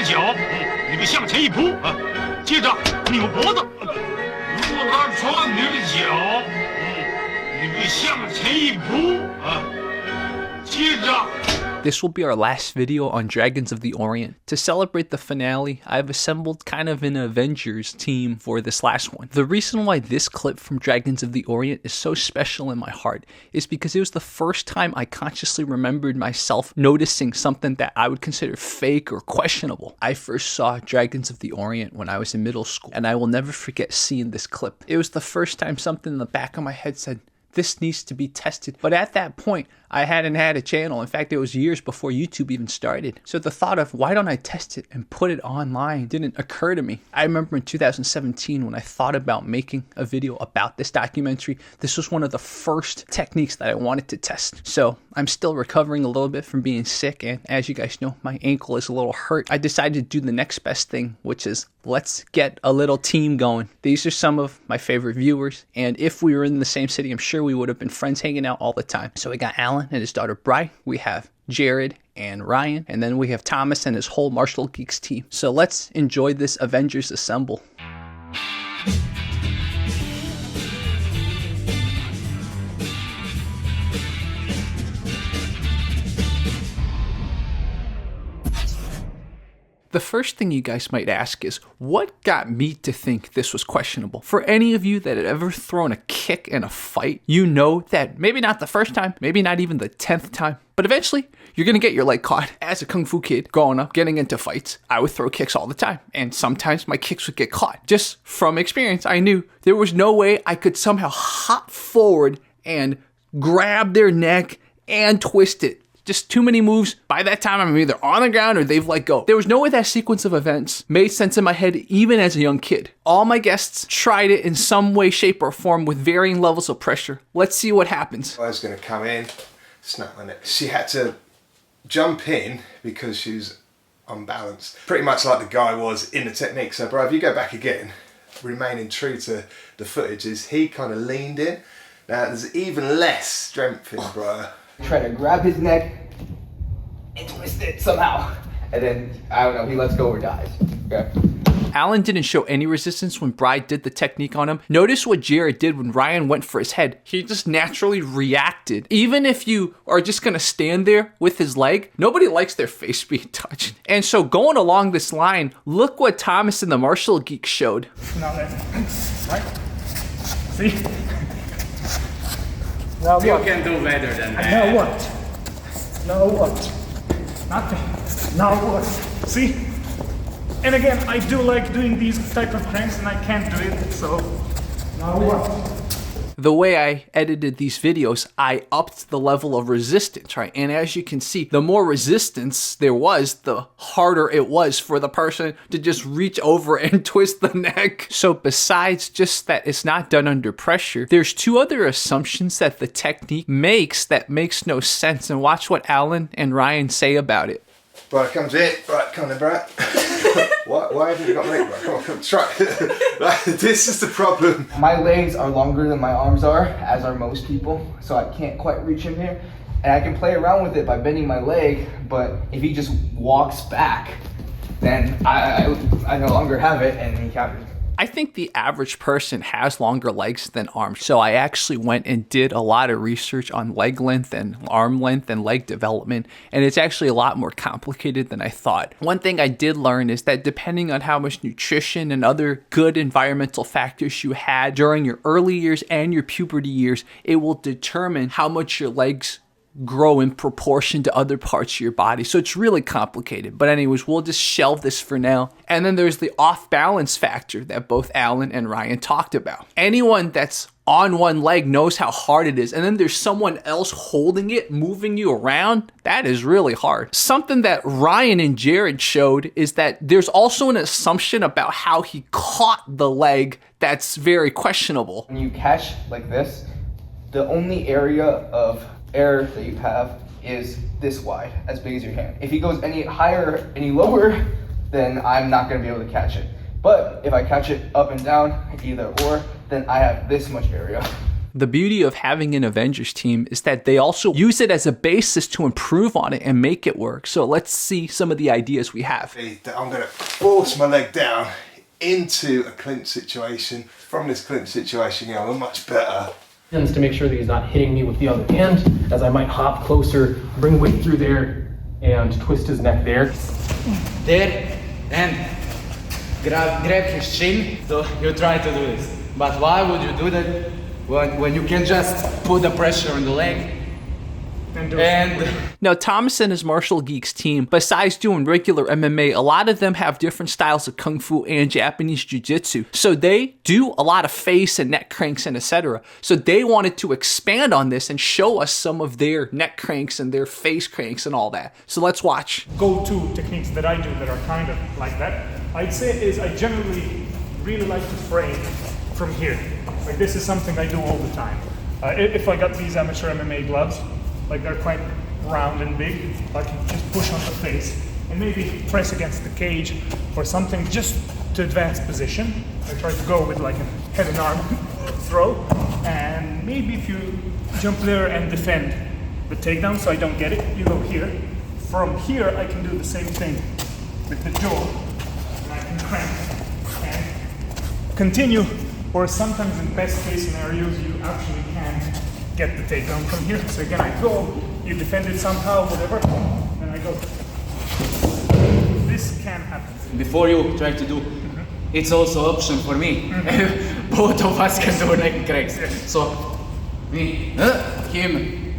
脚，你们向前一扑啊，接着扭脖子。如果他戳你的脚，你们向前一扑啊，接着。This will be our last video on Dragons of the Orient. To celebrate the finale, I've assembled kind of an Avengers team for this last one. The reason why this clip from Dragons of the Orient is so special in my heart is because it was the first time I consciously remembered myself noticing something that I would consider fake or questionable. I first saw Dragons of the Orient when I was in middle school, and I will never forget seeing this clip. It was the first time something in the back of my head said, this needs to be tested. But at that point, I hadn't had a channel. In fact, it was years before YouTube even started. So the thought of why don't I test it and put it online didn't occur to me. I remember in 2017 when I thought about making a video about this documentary, this was one of the first techniques that I wanted to test. So I'm still recovering a little bit from being sick. And as you guys know, my ankle is a little hurt. I decided to do the next best thing, which is let's get a little team going. These are some of my favorite viewers. And if we were in the same city, I'm sure we would have been friends hanging out all the time. So we got Alan and his daughter Brye. We have Jared and Ryan. And then we have Thomas and his whole Martial Geeks team. So let's enjoy this Avengers Assemble. The first thing you guys might ask is, what got me to think this was questionable? For any of you that had ever thrown a kick in a fight, you know that maybe not the first time, maybe not even the 10th time, but eventually you're gonna get your leg caught. As a Kung Fu kid growing up, getting into fights, I would throw kicks all the time, and sometimes my kicks would get caught. Just from experience, I knew there was no way I could somehow hop forward and grab their neck and twist it. Just too many moves. By that time, I'm either on the ground or they've let go. There was no way that sequence of events made sense in my head, even as a young kid. All my guests tried it in some way, shape, or form with varying levels of pressure. Let's see what happens. I was going to come in, snap my neck. She had to jump in because she was unbalanced. Pretty much like the guy was in the technique. So, bro, if you go back again, remaining true to the footage, is he kind of leaned in. Now, there's even less strength in Brye. Try to grab his neck and twist it somehow. And then, I don't know, he lets go or dies. Okay. Alan didn't show any resistance when Brye did the technique on him. Notice what Jared did when Ryan went for his head. He just naturally reacted. Even if you are just gonna stand there with his leg, nobody likes their face being touched. And so going along this line, look what Thomas and the Martial Geeks showed. Now then, right? See? Now You what? can do better than that. Now what? Now what? Nothing. Now what? See? And again, I do like doing these type of cranks and I can't do it, so now what? The way I edited these videos, I upped the level of resistance, right? And as you can see, the more resistance there was, the harder it was for the person to just reach over and twist the neck. So besides just that it's not done under pressure, there's two other assumptions that the technique makes that makes no sense. And watch what Alan and Ryan say about it. Brye comes in. Right, come on, Brye. Why haven't you got me, Brye? Come on, try. This is the problem. My legs are longer than my arms are, as are most people, so I can't quite reach him here. And I can play around with it by bending my leg, but if he just walks back, then I no longer have it, and he can't. I think the average person has longer legs than arms. So I actually went and did a lot of research on leg length and arm length and leg development. And it's actually a lot more complicated than I thought. One thing I did learn is that depending on how much nutrition and other good environmental factors you had during your early years and your puberty years, it will determine how much your legs grow in proportion to other parts of your body. So it's really complicated. But anyways, we'll just shelve this for now. And then there's the off balance factor that both Alan and Ryan talked about. Anyone that's on one leg knows how hard it is. And then there's someone else holding it, moving you around. That is really hard. Something that Ryan and Jared showed is that there's also an assumption about how he caught the leg that's very questionable. When you catch like this, the only area of air that you have is this wide, as big as your hand. If he goes any higher, any lower, then I'm not going to be able to catch it. But if I catch it up and down, either or, then I have this much area. The beauty of having an Avengers team is that they also use it as a basis to improve on it and make it work. So let's see some of the ideas we have. I'm going to force my leg down into a clinch situation. From this clinch situation, I'm much better. To make sure that he's not hitting me with the other hand, as I might hop closer, bring weight through there, and twist his neck there. There, and grab his chin. So you try to do this. But why would you do that when you can just put the pressure on the leg? Now, Thomas and his Martial Geeks team, besides doing regular MMA, a lot of them have different styles of Kungfu and Japanese Jiu Jitsu. So they do a lot of face and neck cranks and etc. So they wanted to expand on this and show us some of their neck cranks and their face cranks and all that. So let's watch. Go-to techniques that I do that are kind of like that, I'd say is I generally really like to frame from here. Like this is something I do all the time. If I got these amateur MMA gloves, like they're quite round and big, I can just push on the face and maybe press against the cage or something just to advance position. I try to go with like a head and arm throw, and maybe if you jump there and defend the takedown so I don't get it, you go here. From here I can do the same thing with the jaw, and I can crank and continue, or sometimes in best case scenarios you actually can get the takedown from here. So again, I go, you defend it somehow, whatever, and I go. This can happen. Before you try to do, it's also option for me. Both of us can do neck cracks. Yes. So, me, him.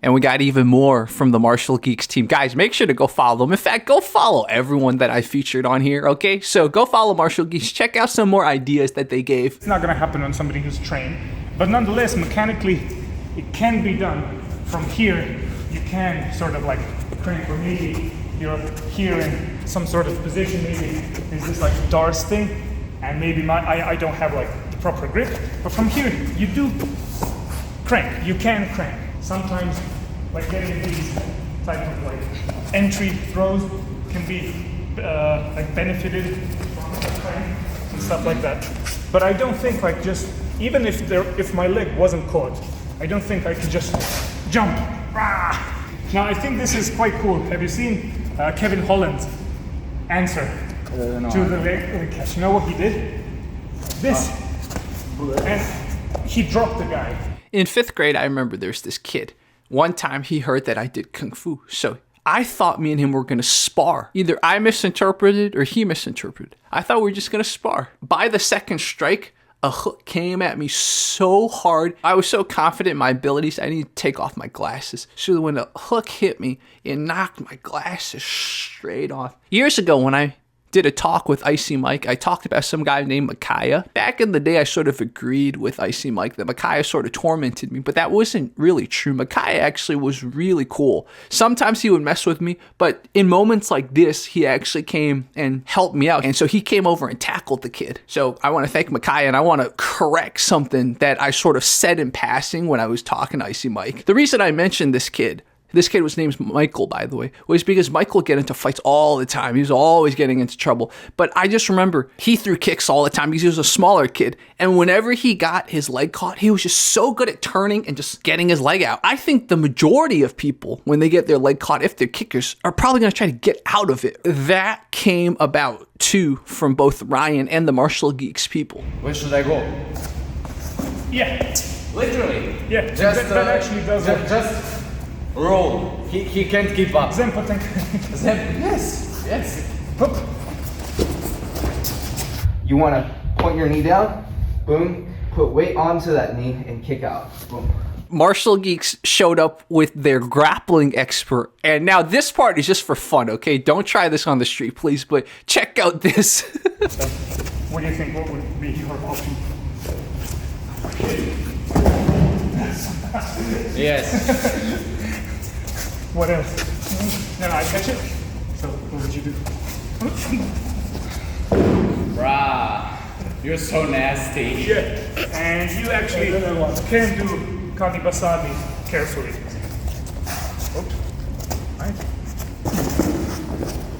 And we got even more from the Martial Geeks team. Guys, make sure to go follow them. In fact, go follow everyone that I featured on here, okay? So go follow Martial Geeks. Check out some more ideas that they gave. It's not going to happen on somebody who's trained, but nonetheless, mechanically, it can be done. From here, you can sort of like crank, or maybe you're here in some sort of position, maybe there's this like Darce thing, and maybe I don't have like the proper grip, but from here, you do crank, you can crank. Sometimes, like getting these type of like entry throws can be like benefited from the crank and stuff like that. But I don't think like just, even if my leg wasn't caught, I don't think I could just jump. Now I think this is quite cool. Have you seen Kevin Holland's answer to the leg catch? You know what he did? This. And he dropped the guy. In 5th grade, I remember there's this kid. One time he heard that I did Kung Fu. So I thought me and him were going to spar. Either I misinterpreted or he misinterpreted. I thought we were just going to spar. By the second strike, a hook came at me so hard. I was so confident in my abilities, I needed to take off my glasses. So when the hook hit me, it knocked my glasses straight off. Years ago when I did a talk with Icy Mike, I talked about some guy named Micaiah. Back in the day, I sort of agreed with Icy Mike that Micaiah sort of tormented me, but that wasn't really true. Micaiah actually was really cool. Sometimes he would mess with me, but in moments like this, he actually came and helped me out. And so he came over and tackled the kid. So I want to thank Micaiah, and I want to correct something that I sort of said in passing when I was talking to Icy Mike. The reason I mentioned this kid was named Michael, by the way, was because Michael would get into fights all the time. He was always getting into trouble. But I just remember he threw kicks all the time because he was a smaller kid. And whenever he got his leg caught, he was just so good at turning and just getting his leg out. I think the majority of people, when they get their leg caught, if they're kickers, are probably going to try to get out of it. That came about, too, from both Ryan and the Martial Geeks people. Where should I go? Yeah. Literally. Yeah. Just that actually does it. Just roll. He can't keep up. Zempoten. Yes. Hook. You want to point your knee down, boom, put weight onto that knee and kick out, boom. Martial Geeks showed up with their grappling expert, and now this part is just for fun, okay? Don't try this on the street, please, but check out this. What do you think? What would be your option? Yes. What else? Then I catch it. So what would you do? Brah, you're so nasty. Yeah. And you actually can do Kanibasabi carefully. Oops. Right.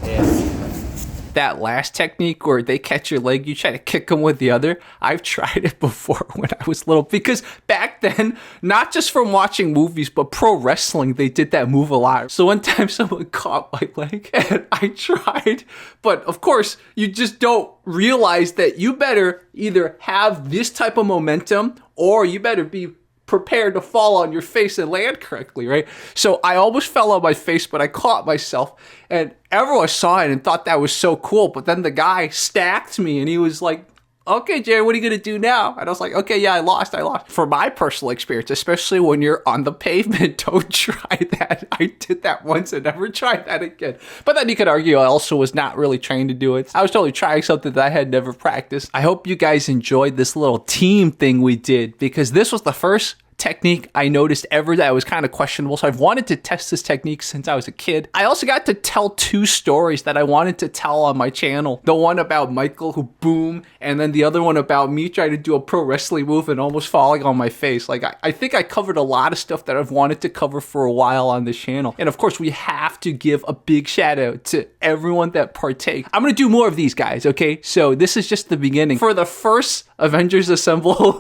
Yes. that last technique where they catch your leg, you try to kick them with the other. I've tried it before when I was little, because back then, not just from watching movies, but pro wrestling, they did that move a lot. So one time someone caught my leg and I tried, but of course you just don't realize that you better either have this type of momentum or you better be prepared to fall on your face and land correctly, right? So I almost fell on my face, but I caught myself, and everyone saw it and thought that was so cool. But then the guy stacked me and he was like, okay, Jared, what are you going to do now? And I was like, okay, yeah, I lost. For my personal experience, especially when you're on the pavement, don't try that. I did that once and never tried that again. But then you could argue I also was not really trained to do it. I was totally trying something that I had never practiced. I hope you guys enjoyed this little team thing we did, because this was the first technique I noticed ever that was kind of questionable. So I've wanted to test this technique since I was a kid. I also got to tell 2 stories that I wanted to tell on my channel. The one about Michael who boom, and then the other one about me trying to do a pro wrestling move and almost falling on my face. Like I think I covered a lot of stuff that I've wanted to cover for a while on this channel. And of course, we have to give a big shout out to everyone that partake. I'm gonna do more of these, guys, okay? So this is just the beginning. For the first Avengers Assemble,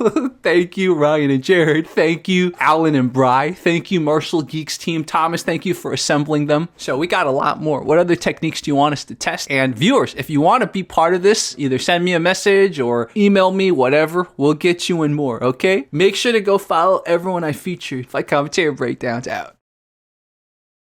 thank you, Ryan and Jared. Thank you, Alan and Brye. Thank you, Martial Geeks team. Thomas, thank you for assembling them. So we got a lot more. What other techniques do you want us to test? And viewers, if you want to be part of this, either send me a message or email me, whatever. We'll get you in more, okay? Make sure to go follow everyone I featured. Fight Commentary Breakdowns out.